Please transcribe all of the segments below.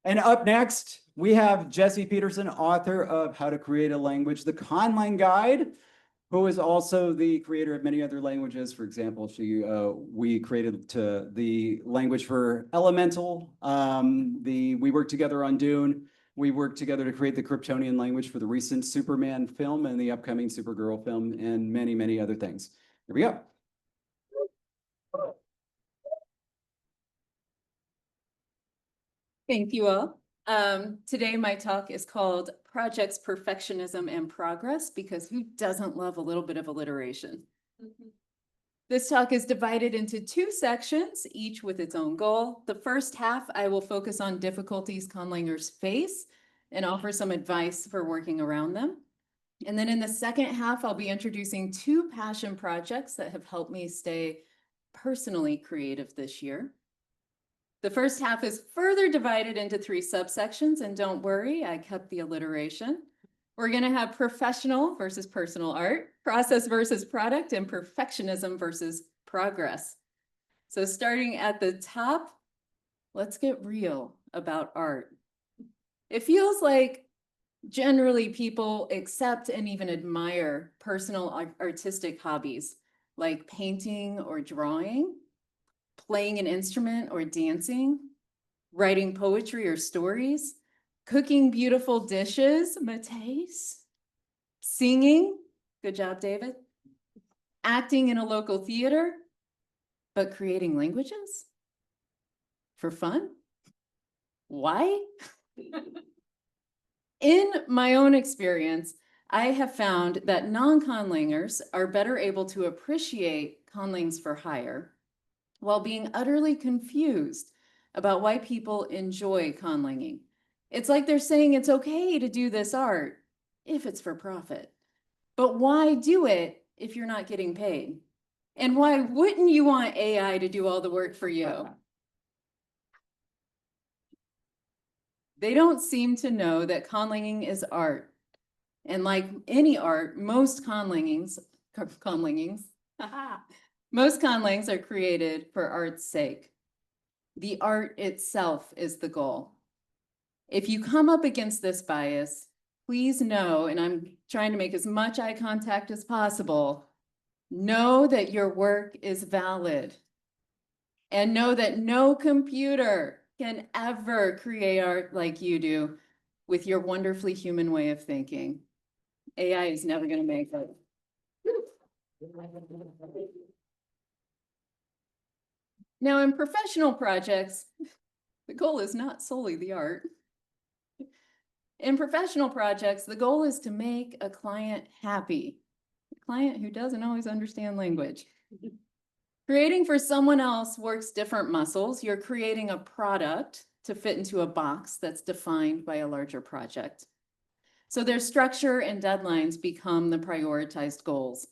And up next, we have Jessie Peterson, author of How to Create a Language, the Conlang Guide, who is also the creator of many other languages. For example, we created the language for Elemental. We worked together on Dune. We worked together to create the Kryptonian language for the recent Superman film and the upcoming Supergirl film, and many, many other things. Here we go. Thank you all. Today my talk is called Projects, Perfectionism, and Progress, because who doesn't love a little bit of alliteration? This talk is divided into two sections, each with its own goal. The first half, I will focus on difficulties conlangers face and offer some advice for working around them. And then in the second half, I'll be introducing two passion projects that have helped me stay personally creative this year. The first half is further divided into three subsections, and don't worry, I kept the alliteration. We're going to have professional versus personal art, process versus product, and perfectionism versus progress. So starting at the top, let's get real about art. It feels like generally people accept and even admire personal artistic hobbies like painting or drawing, playing an instrument or dancing, writing poetry or stories, cooking beautiful dishes, Mateus, singing, good job, David, acting in a local theater, but creating languages for fun? Why? In my own experience, I have found that non-conlangers are better able to appreciate conlangs for hire while being utterly confused about why people enjoy conlanging. It's like they're saying it's okay to do this art if it's for profit. But why do it if you're not getting paid? And why wouldn't you want AI to do all the work for you? They don't seem to know that conlanging is art. And like any art, most conlangs most conlangs are created for art's sake. The art itself is the goal. If you come up against this bias, please know, and I'm trying to make as much eye contact as possible, know that your work is valid. And know that no computer can ever create art like you do with your wonderfully human way of thinking. AI is never going to make it. Now, in professional projects, the goal is not solely the art. In professional projects, the goal is to make a client happy, a client who doesn't always understand language. Creating for someone else works different muscles. You're creating a product to fit into a box that's defined by a larger project. So their structure and deadlines become the prioritized goals.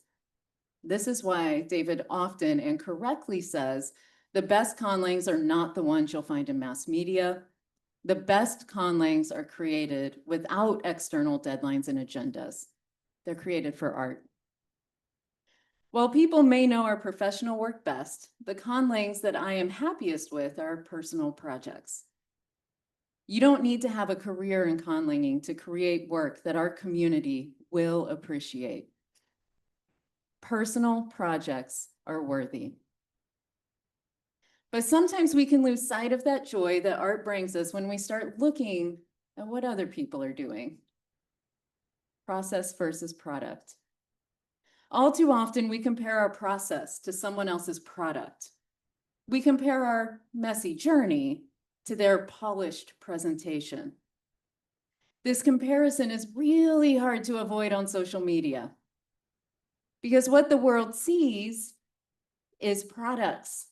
This is why David often and correctly says the best conlangs are not the ones you'll find in mass media. The best conlangs are created without external deadlines and agendas. They're created for art. While people may know our professional work best, the conlangs that I am happiest with are personal projects. You don't need to have a career in conlanging to create work that our community will appreciate. Personal projects are worthy. But sometimes we can lose sight of that joy that art brings us when we start looking at what other people are doing. Process versus product. All too often, we compare our process to someone else's product. We compare our messy journey to their polished presentation. This comparison is really hard to avoid on social media because what the world sees is products.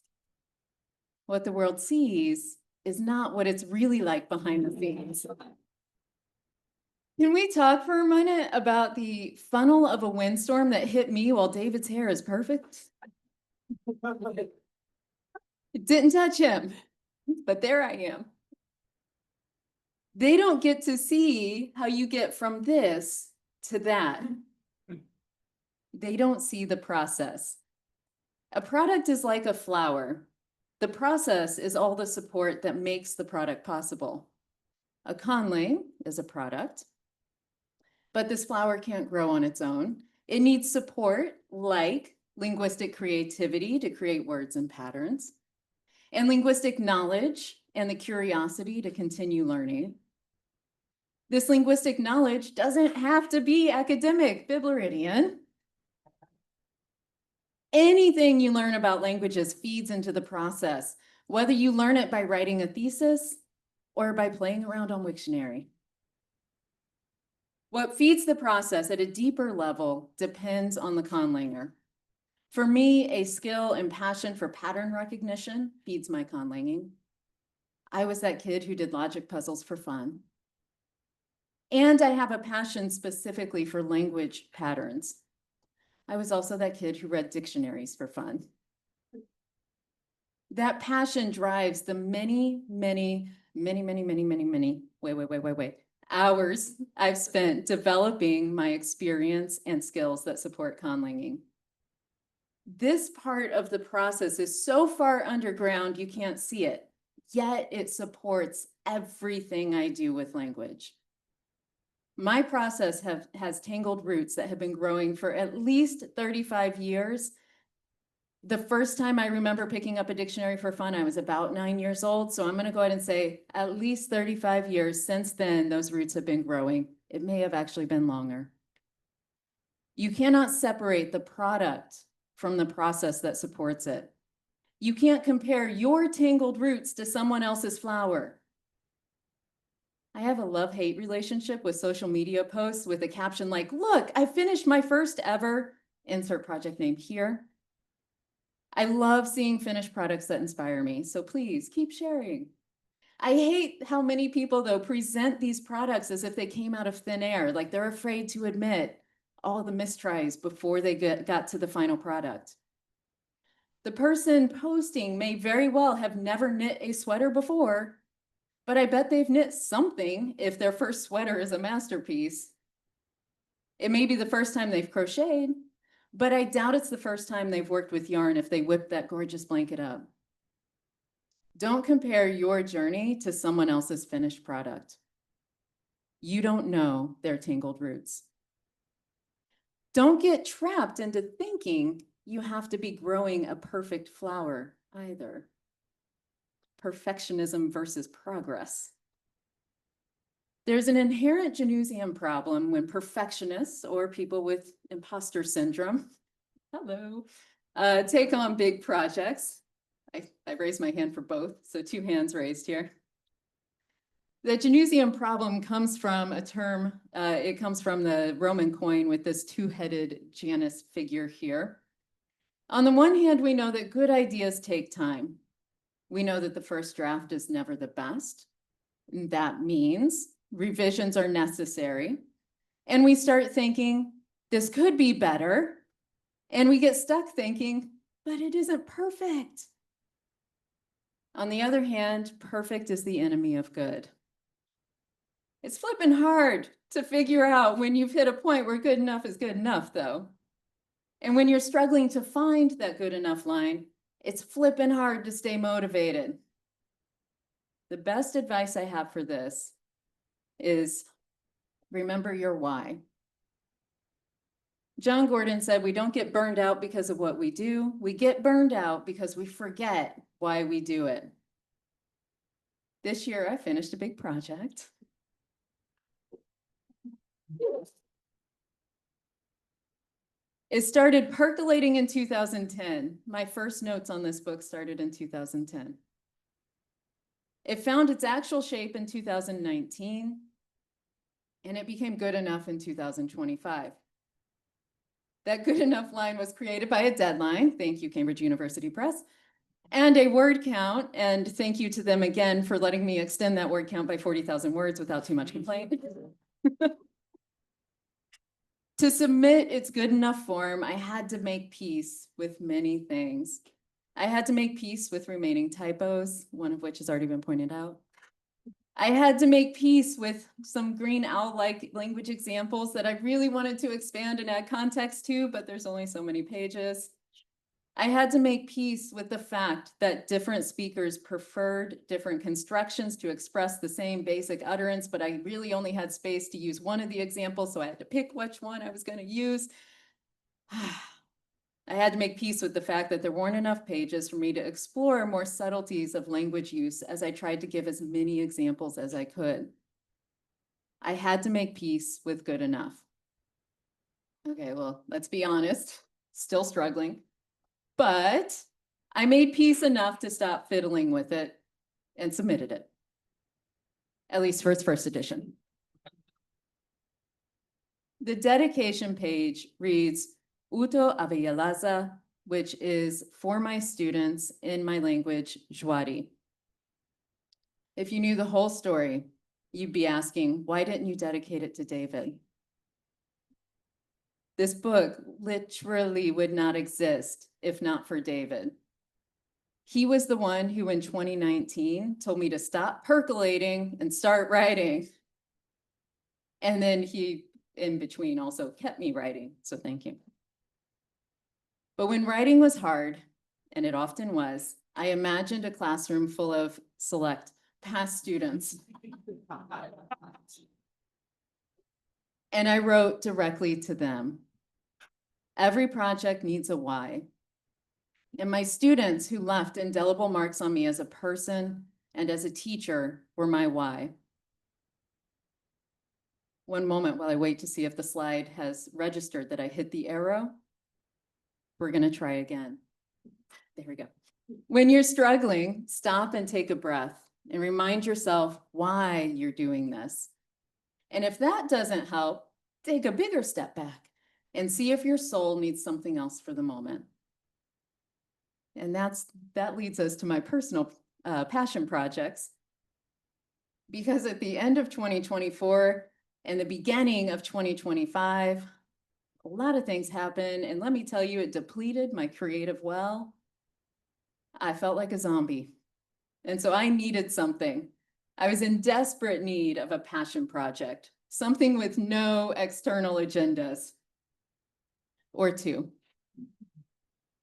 What the world sees is not what it's really like behind the scenes. Can we talk for a minute about the funnel of a windstorm that hit me while David's hair is perfect? It didn't touch him, but there I am. They don't get to see how you get from this to that. They don't see the process. A product is like a flower. The process is all the support that makes the product possible. A conlang is a product, but this flower can't grow on its own. It needs support like linguistic creativity to create words and patterns, and linguistic knowledge and the curiosity to continue learning. This linguistic knowledge doesn't have to be academic, Biblaridian. Anything you learn about languages feeds into the process, whether you learn it by writing a thesis or by playing around on Wiktionary. What feeds the process at a deeper level depends on the conlanger. For me, a skill and passion for pattern recognition feeds my conlanging. I was that kid who did logic puzzles for fun. And I have a passion specifically for language patterns. I was also that kid who read dictionaries for fun. That passion drives the many hours I've spent developing my experience and skills that support conlanging. This part of the process is so far underground you can't see it, yet it supports everything I do with language. My process has tangled roots that have been growing for at least 35 years. The first time I remember picking up a dictionary for fun, I was about 9 years old. So I'm going to go ahead and say at least 35 years since then, those roots have been growing. It may have actually been longer. You cannot separate the product from the process that supports it. You can't compare your tangled roots to someone else's flower. I have a love-hate relationship with social media posts with a caption like, "Look, I finished my first ever," insert project name here. I love seeing finished products that inspire me, so please keep sharing. I hate how many people, though, present these products as if they came out of thin air, like they're afraid to admit all the mistries before they got to the final product. The person posting may very well have never knit a sweater before, but I bet they've knit something if their first sweater is a masterpiece. It may be the first time they've crocheted, but I doubt it's the first time they've worked with yarn if they whip that gorgeous blanket up. Don't compare your journey to someone else's finished product. You don't know their tangled roots. Don't get trapped into thinking you have to be growing a perfect flower either. Perfectionism versus progress. There's an inherent Janusian problem when perfectionists or people with imposter syndrome, take on big projects. I raised my hand for both, so 2 hands raised here. The Janusian problem comes from a term, it comes from the Roman coin with this 2-headed Janus figure here. On the one hand, we know that good ideas take time. We know that the first draft is never the best. That means revisions are necessary. And we start thinking, this could be better. And we get stuck thinking, but it isn't perfect. On the other hand, perfect is the enemy of good. It's flipping hard to figure out when you've hit a point where good enough is good enough, though. And when you're struggling to find that good enough line, it's flipping hard to stay motivated. The best advice I have for this is remember your why. John Gordon said, we don't get burned out because of what we do. We get burned out because we forget why we do it. This year, I finished a big project. It started percolating in 2010. My first notes on this book started in 2010. It found its actual shape in 2019, and it became good enough in 2025. That good enough line was created by a deadline, thank you, Cambridge University Press, and a word count, and thank you to them again for letting me extend that word count by 40,000 words without too much complaint. To submit its good enough form, I had to make peace with many things. I had to make peace with remaining typos, one of which has already been pointed out. I had to make peace with some green owl-like language examples that I really wanted to expand and add context to, but there's only so many pages. I had to make peace with the fact that different speakers preferred different constructions to express the same basic utterance, but I really only had space to use one of the examples, so I had to pick which one I was going to use. I had to make peace with the fact that there weren't enough pages for me to explore more subtleties of language use as I tried to give as many examples as I could. I had to make peace with good enough. Okay, well, let's be honest, still struggling. But I made peace enough to stop fiddling with it and submitted it, at least for its first edition. The dedication page reads, Uto Aveyalaza, which is for my students in my language, Juari. If you knew the whole story, you'd be asking, why didn't you dedicate it to David? This book literally would not exist if not for David. He was the one who in 2019 told me to stop percolating and start writing. And then he, in between, also kept me writing, so thank you. But when writing was hard, and it often was, I imagined a classroom full of select past students. And I wrote directly to them. Every project needs a why. And my students who left indelible marks on me as a person and as a teacher were my why. One moment while I wait to see if the slide has registered that I hit the arrow. We're going to try again. There we go. When you're struggling, stop and take a breath and remind yourself why you're doing this. And if that doesn't help, take a bigger step back and see if your soul needs something else for the moment. And that leads us to my personal passion projects. Because at the end of 2024 and the beginning of 2025, a lot of things happened. And let me tell you, it depleted my creative well. I felt like a zombie. And so I needed something. I was in desperate need of a passion project, something with no external agendas. Or two.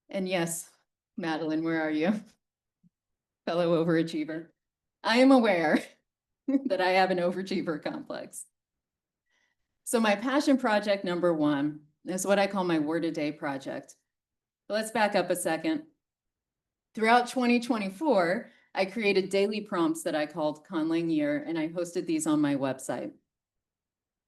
And yes, Madeline, where are you? Fellow overachiever. I am aware that I have an overachiever complex. So my passion project number one is what I call my word a day project. But let's back up a second. Throughout 2024, I created daily prompts that I called conlanging, and I hosted these on my website.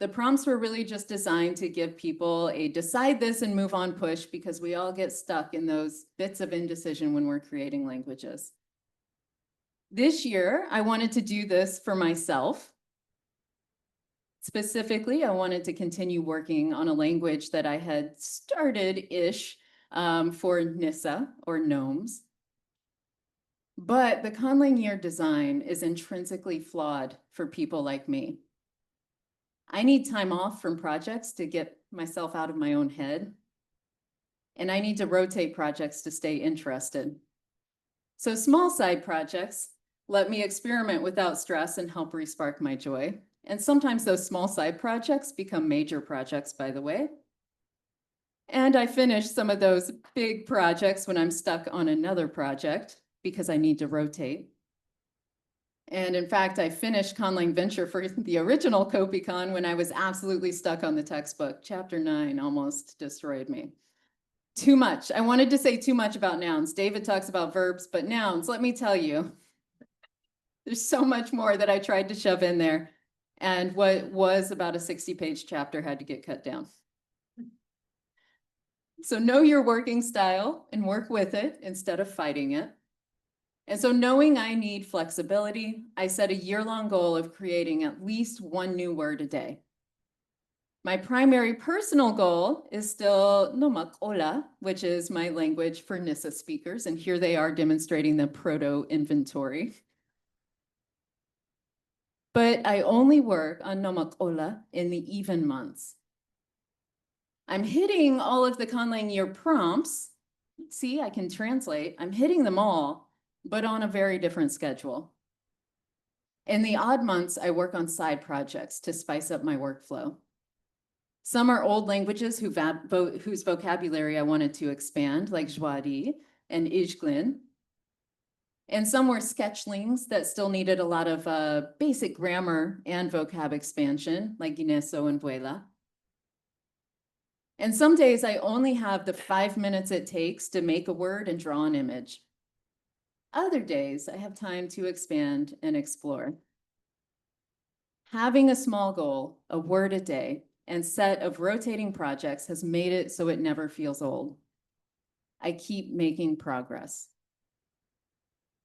The prompts were really just designed to give people a decide this and move on push, because we all get stuck in those bits of indecision when we're creating languages. This year, I wanted to do this for myself. Specifically, I wanted to continue working on a language that I had started-ish for Nissa or gnomes. But the conlanging design is intrinsically flawed for people like me. I need time off from projects to get myself out of my own head. And I need to rotate projects to stay interested. So small side projects let me experiment without stress and help re-spark my joy. And sometimes those small side projects become major projects, by the way. And I finish some of those big projects when I'm stuck on another project because I need to rotate. And in fact, I finished Conlang Venture for the original Kopikon when I was absolutely stuck on the textbook. Chapter 9 almost destroyed me. Too much. I wanted to say too much about nouns. David talks about verbs, but nouns, let me tell you, there's so much more that I tried to shove in there. And what was about a 60-page chapter had to get cut down. So know your working style and work with it instead of fighting it. And so knowing I need flexibility, I set a year-long goal of creating at least one new word a day. My primary personal goal is still Nomak-ola, which is my language for Nissa speakers. And here they are demonstrating the proto-inventory. But I only work on Nomak-ola in the even months. I'm hitting all of the conlanging prompts. See, I can translate. I'm hitting them all, but on a very different schedule. In the odd months, I work on side projects to spice up my workflow. Some are old languages whose vocabulary I wanted to expand, like Juari and Ijglin. And some were sketchlings that still needed a lot of basic grammar and vocab expansion, like Guineso and Vuela. And some days I only have the 5 minutes it takes to make a word and draw an image. Other days I have time to expand and explore. Having a small goal, a word a day, and set of rotating projects has made it so it never feels old. I keep making progress.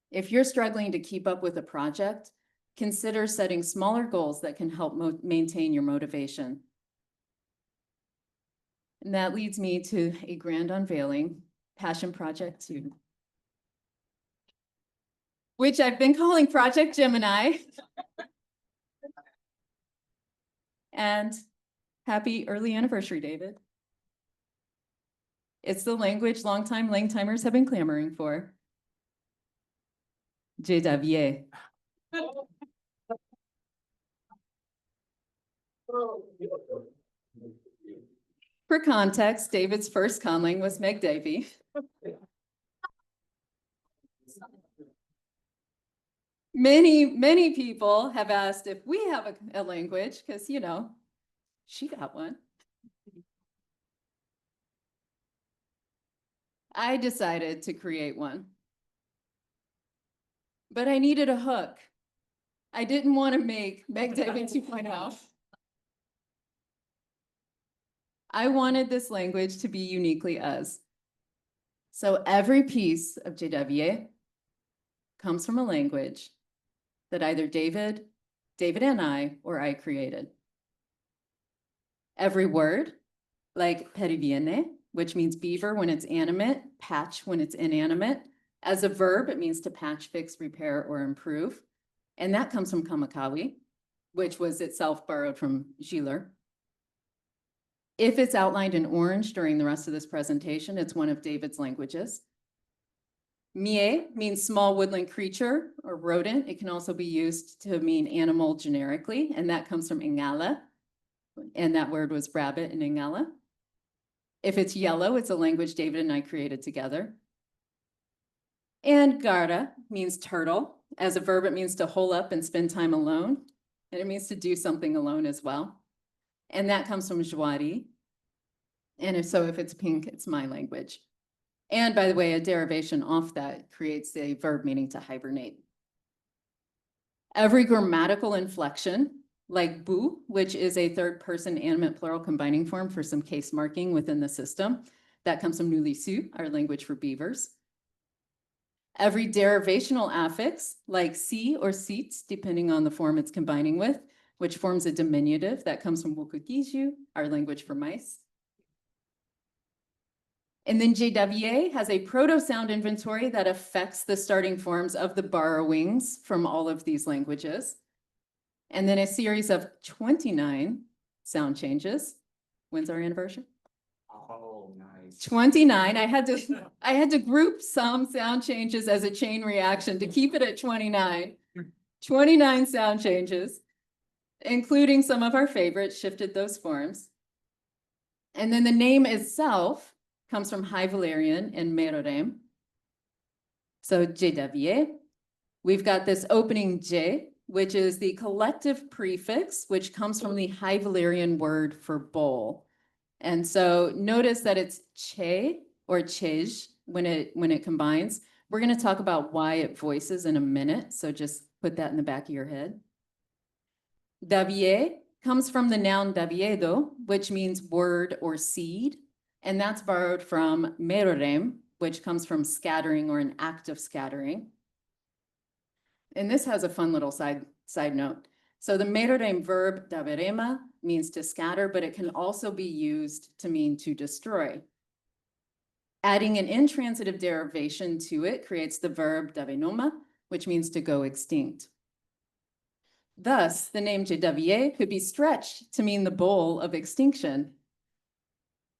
If you're struggling to keep up with a project, consider setting smaller goals that can help maintain your motivation. And that leads me to a grand unveiling, Passion Project 2, which I've been calling Project Gemini. And happy early anniversary, David. It's the language longtime LangTimers have been clamoring for. JW. For context, David's first conlang was Meg Davy. Many people have asked if we have a language, because, you know, she got one. I decided to create one. But I needed a hook. I didn't want to make Meg Davy 2.0. I wanted this language to be uniquely us. So every piece of JW comes from a language that either David and I, or I created. Every word, like periviene, which means beaver when it's animate, patch when it's inanimate. As a verb, it means to patch, fix, repair, or improve. And that comes from Kamakawi, which was itself borrowed from Giller. If it's outlined in orange during the rest of this presentation, it's one of David's languages. Mie means small woodland creature or rodent. It can also be used to mean animal generically, and that comes from Ingala. And that word was rabbit in Ingala. If it's yellow, it's a language David and I created together. And Gara means turtle. As a verb, it means to hole up and spend time alone. And it means to do something alone as well. And that comes from Juari. And if it's pink, it's my language. And by the way, a derivation off that creates a verb meaning to hibernate. Every grammatical inflection, like bu, which is a third person animate plural combining form for some case marking within the system, that comes from Nulisu, our language for beavers. Every derivational affix, like si or seats, depending on the form it's combining with, which forms a diminutive, that comes from Wukukiju, our language for mice. And then JWA has a proto-sound inventory that affects the starting forms of the borrowings from all of these languages. And then a series of 29 sound changes. When's our anniversary? Oh, nice. 29. I had to group some sound changes as a chain reaction to keep it at 29. 29 sound changes, including some of our favorites, shifted those forms. And then the name itself comes from High Valerian and Merorem. So JW. We've got this opening J, which is the collective prefix, which comes from the High Valerian word for bowl. And so notice that it's che or chej when it combines. We're going to talk about why it voices in a minute. So just put that in the back of your head. Davie comes from the noun daviedo, which means word or seed. And that's borrowed from merorem, which comes from scattering or an act of scattering. And this has a fun little side note. So the merorem verb daverema means to scatter, but it can also be used to mean to destroy. Adding an intransitive derivation to it creates the verb davenoma, which means to go extinct. Thus, the name JW could be stretched to mean the bowl of extinction,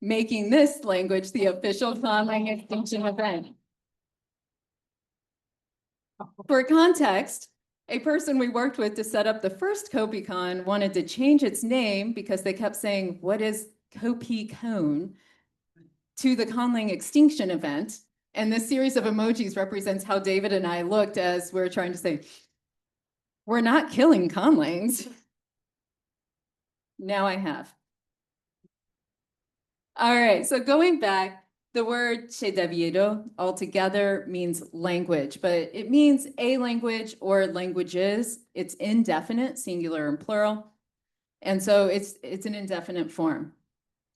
making this language the official conlang extinction event. For context, A person we worked with to set up the first Kopikon wanted to change its name because they kept saying, what is Kopikon, to the conlang extinction event. And this series of emojis represents how David and I looked as we're trying to say, we're not killing conlangs. Now I have. All right, so going back, the word chedaviero altogether means language, but it means a language or languages. It's indefinite, singular and plural. And so it's an indefinite form.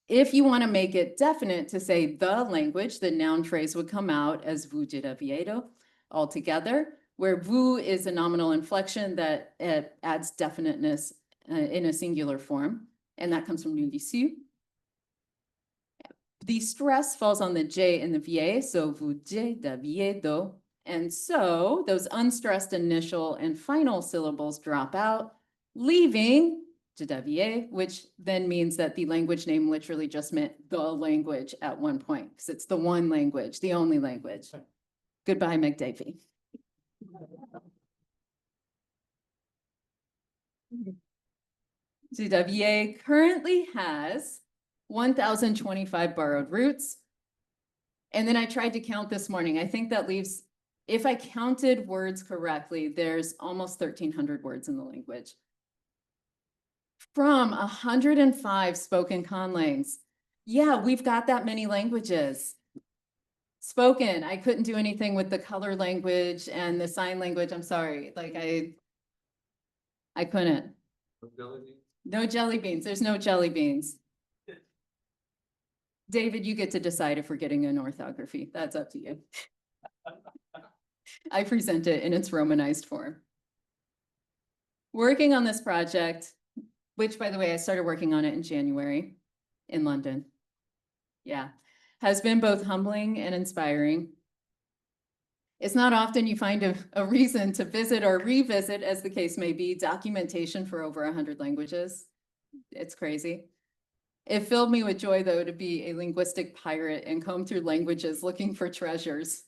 If you want to make it definite to say the language, the noun phrase would come out as vous chedaviero altogether, where vous is a nominal inflection that adds definiteness in a singular form. And that comes from nuvisu. The stress falls on the J and the VA, so vous chedaviero. And so those unstressed initial and final syllables drop out, leaving chedavier, which then means that the language name literally just meant the language at one point, because it's the one language, the only language. Goodbye, McDavie. chedavier currently has 1,025 borrowed roots. And then I tried to count this morning. I think that leaves, if I counted words correctly, there's almost 1,300 words in the language. From 105 spoken conlangs. Yeah, we've got that many languages. Spoken, I couldn't do anything with the color language and the sign language. I'm sorry, like I couldn't. No jelly beans, there's no jelly beans. David, you get to decide if we're getting an orthography. That's up to you. I present it in its Romanized form. Working on this project, which by the way, I started working on it in January in London. Yeah, has been both humbling and inspiring. It's not often you find a reason to visit or revisit, as the case may be, documentation for over 100 languages. It's crazy. It filled me with joy, though, to be a linguistic pirate and comb through languages looking for treasures.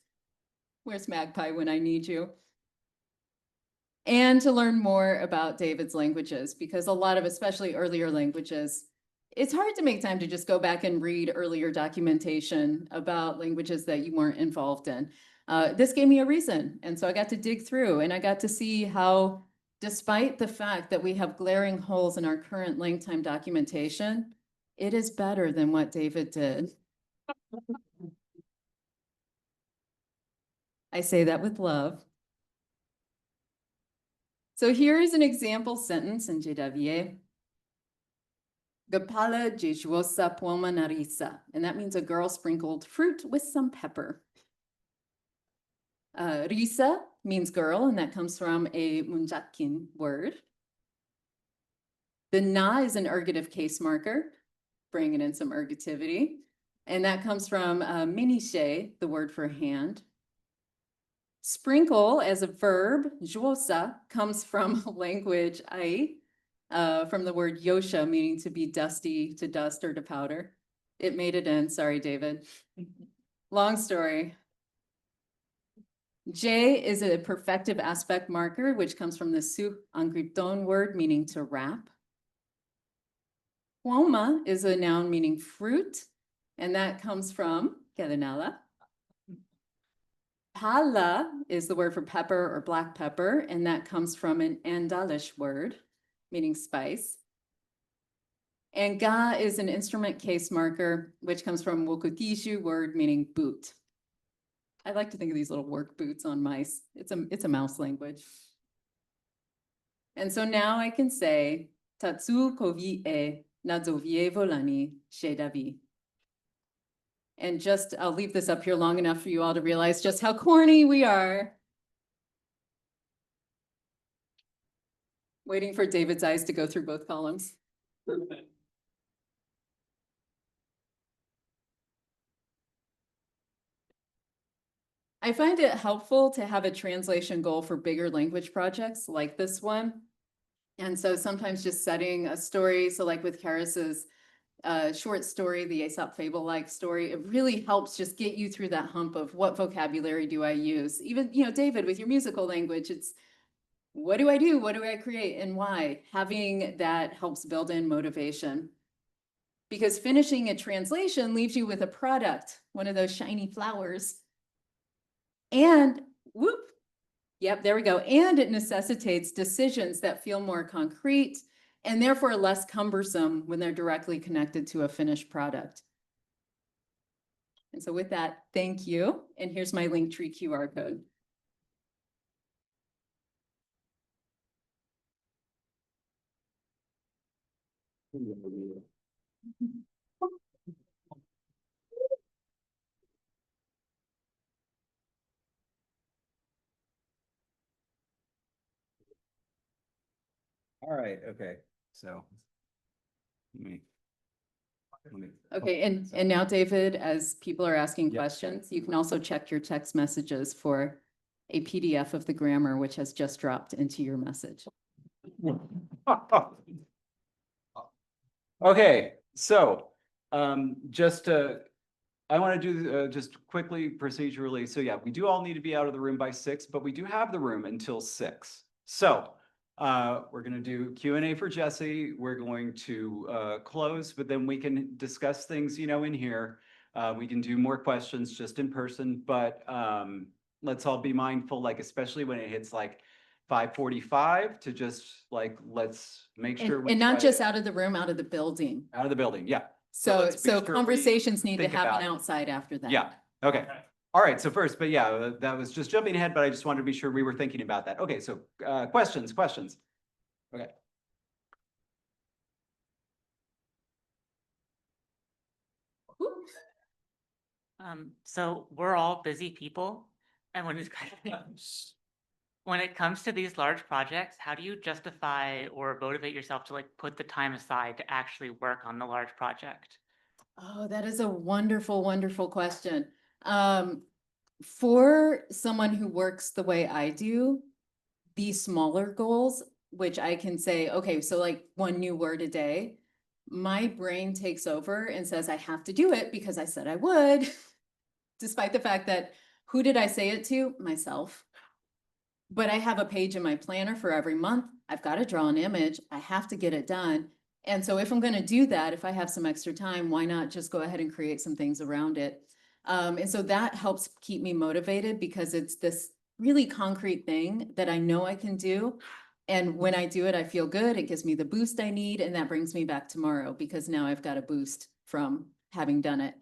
Where's Magpie when I need you? And to learn more about David's languages, because a lot of, especially earlier languages, it's hard to make time to just go back and read earlier documentation about languages that you weren't involved in. This gave me a reason. And so I got to dig through and I got to see how, despite the fact that we have glaring holes in our current LangTime documentation, it is better than what David did. I say that with love. So here is an example sentence in chedavier. Gapala jejuosa poma narisa. And that means a girl sprinkled fruit with some pepper. Risa means girl, and that comes from a Munjakin word. The na is an ergative case marker, bringing in some ergativity. And that comes from minishe, the word for hand. Sprinkle as a verb, juosa, comes from language ai, from the word yosha, meaning to be dusty, to dust or to powder. It made it in, sorry, David. Long story. J is a perfective aspect marker, which comes from the su angrypton word, meaning to wrap. Poma is a noun meaning fruit, and that comes from Kedenala. Pala is the word for pepper or black pepper, and that comes from an Andalish word, meaning spice. And ga is an instrument case marker, which comes from Wokutishu word, meaning boot. I like to think of these little work boots on mice. It's a mouse language. And so now I can say, Tatsu kovi e nadzovie volani shedavi. And just, I'll leave this up here long enough for you all to realize just how corny we are. Waiting for David's eyes to go through both columns. I find it helpful to have a translation goal for bigger language projects like this one. And so sometimes just setting a story, so like with Karis's short story, the Aesop fable-like story, it really helps just get you through that hump of what vocabulary do I use? Even, David, with your musical language, what do I do? What do I create and why? Having that helps build in motivation. Because finishing a translation leaves you with a product, one of those shiny flowers. And whoop, yep, there we go. And it necessitates decisions that feel more concrete and therefore less cumbersome when they're directly connected to a finished product. And so with that, thank you. And here's my Linktree QR code. All right, okay, so. Let me. Okay, and now, David, as people are asking Yeah. questions, you can also check your text messages for a PDF of the grammar, which has just dropped into your message. Okay, so, I want to do, just quickly procedurally, so yeah, we do all need to be out of the room by 6, but we do have the room until 6. So, we're gonna do Q&A for Jessie, we're going to, close, but then we can discuss things, in here. We can do more questions just in person, but, let's all be mindful, like, especially when it hits like 5:45 to just like, let's make sure. we And not try just to- out of the room, out of the building. Out of the building, yeah. So, let's make sure we conversations need to think about happen it. outside after that. Yeah, okay. All right, so first, but yeah, that was just jumping ahead, but I just wanted to be sure we were thinking about that. Okay, so questions. Okay. So we're all busy people, and when it comes to these large projects, how do you justify or motivate yourself to like put the time aside to actually work on the large project? Oh, that is a wonderful, wonderful question. For someone who works the way I do, these smaller goals, which I can say, okay, so like one new word a day, my brain takes over and says, I have to do it because I said I would, despite the fact that who did I say it to? Myself. But I have a page in my planner for every month. I've got to draw an image. I have to get it done. And so if I'm going to do that, if I have some extra time, why not just go ahead and create some things around it? And so that helps keep me motivated because it's this really concrete thing that I know I can do. And when I do it, I feel good. It gives me the boost I need. And that brings me back tomorrow because now I've got a boost from having done it.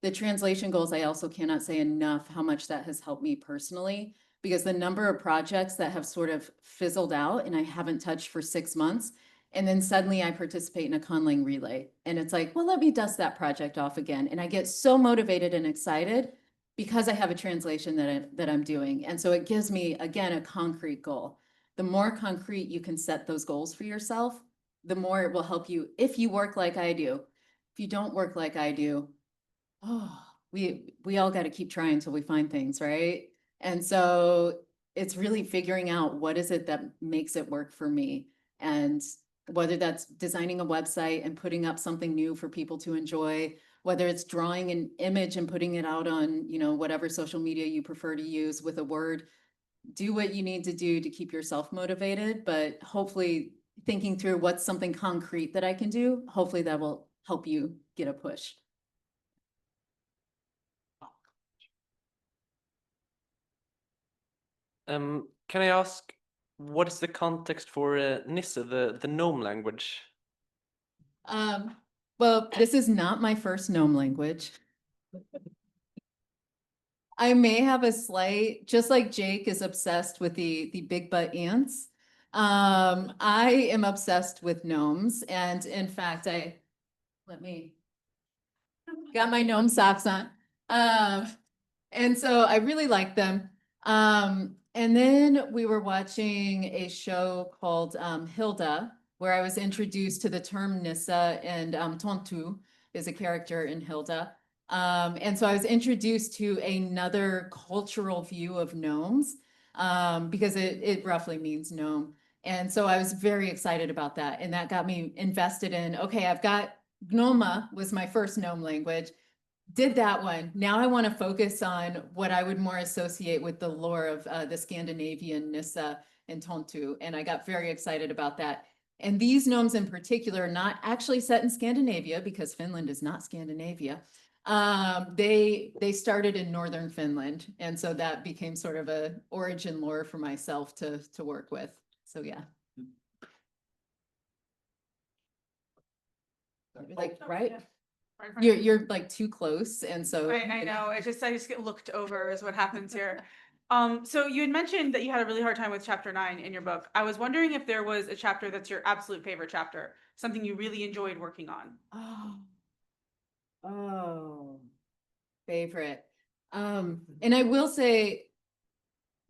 The translation goals, I also cannot say enough how much that has helped me personally, because the number of projects that have sort of fizzled out and I haven't touched for 6 months. And then suddenly I participate in a conlang relay and it's like, well, let me dust that project off again. And I get so motivated and excited because I have a translation that I'm doing. And so it gives me, again, a concrete goal. The more concrete you can set those goals for yourself, the more it will help you if you work like I do. If you don't work like I do, oh, we all got to keep trying until we find things, right? And so it's really figuring out what is it that makes it work for me. And whether that's designing a website and putting up something new for people to enjoy, whether it's drawing an image and putting it out on, whatever social media you prefer to use with a word, do what you need to do to keep yourself motivated, but hopefully thinking through what's something concrete that I can do, hopefully that will help you get a push. Can I ask, what is the context for Nisse, the gnome language? Well, this is not my first gnome language. I may have a slight, just like Jake is obsessed with the big butt ants. I am obsessed with gnomes, and in fact, got my gnome socks on. And so I really like them. And then we were watching a show called Hilda, where I was introduced to the term Nissa, and Tontu is a character in Hilda. And so I was introduced to another cultural view of gnomes, because it roughly means gnome. And so I was very excited about that. And that got me invested in, okay, I've got Gnoma was my first gnome language. Did that one. Now I want to focus on what I would more associate with the lore of the Scandinavian Nissa and Tontu, and I got very excited about that. And these gnomes in particular are not actually set in Scandinavia because Finland is not Scandinavia. They started in northern Finland, and so that became sort of a origin lore for myself to work with. So yeah. Like, right? You're like too close, and so. I know, I just get looked over is what happens here. So you had mentioned that you had a really hard time with chapter 9 in your book. I was wondering if there was a chapter that's your absolute favorite chapter, something you really enjoyed working on. Oh, favorite. And I will say,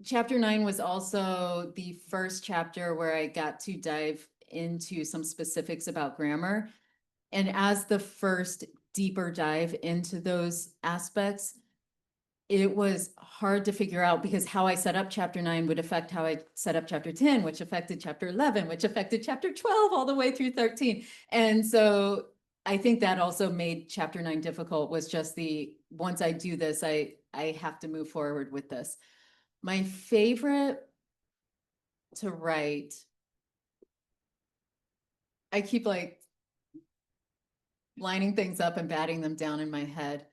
chapter 9 was also the first chapter where I got to dive into some specifics about grammar. And as the first deeper dive into those aspects, it was hard to figure out because how I set up chapter 9 would affect how I set up chapter 10, which affected chapter 11, which affected chapter 12 all the way through 13. And so I think that also made chapter 9 difficult, was just once I do this, I have to move forward with this. My favorite to write, I keep like lining things up and batting them down in my head.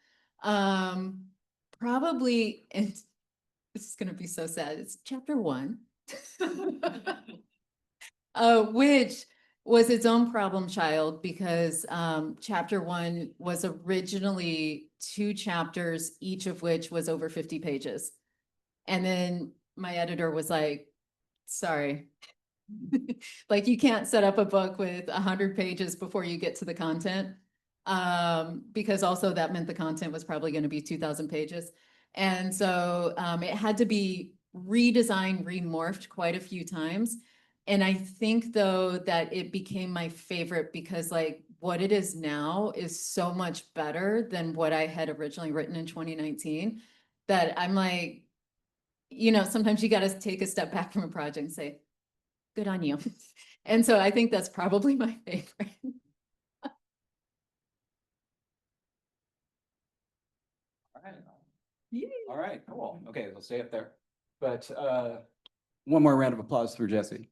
Probably, and this is gonna be so sad, it's chapter 1. Which was its own problem child because chapter 1 was originally 2 chapters, each of which was over 50 pages. And then my editor was like, sorry. Like you can't set up a book with 100 pages before you get to the content. Because also that meant the content was probably going to be 2,000 pages. And so it had to be redesigned, remorphed quite a few times. And I think though that it became my favorite because like what it is now is so much better than what I had originally written in 2019 that I'm like, you know, sometimes you got to take a step back from a project and say, good on you. And so I think that's probably my favorite. All right, cool. Okay, we'll stay up there. But one more round of applause for Jessie.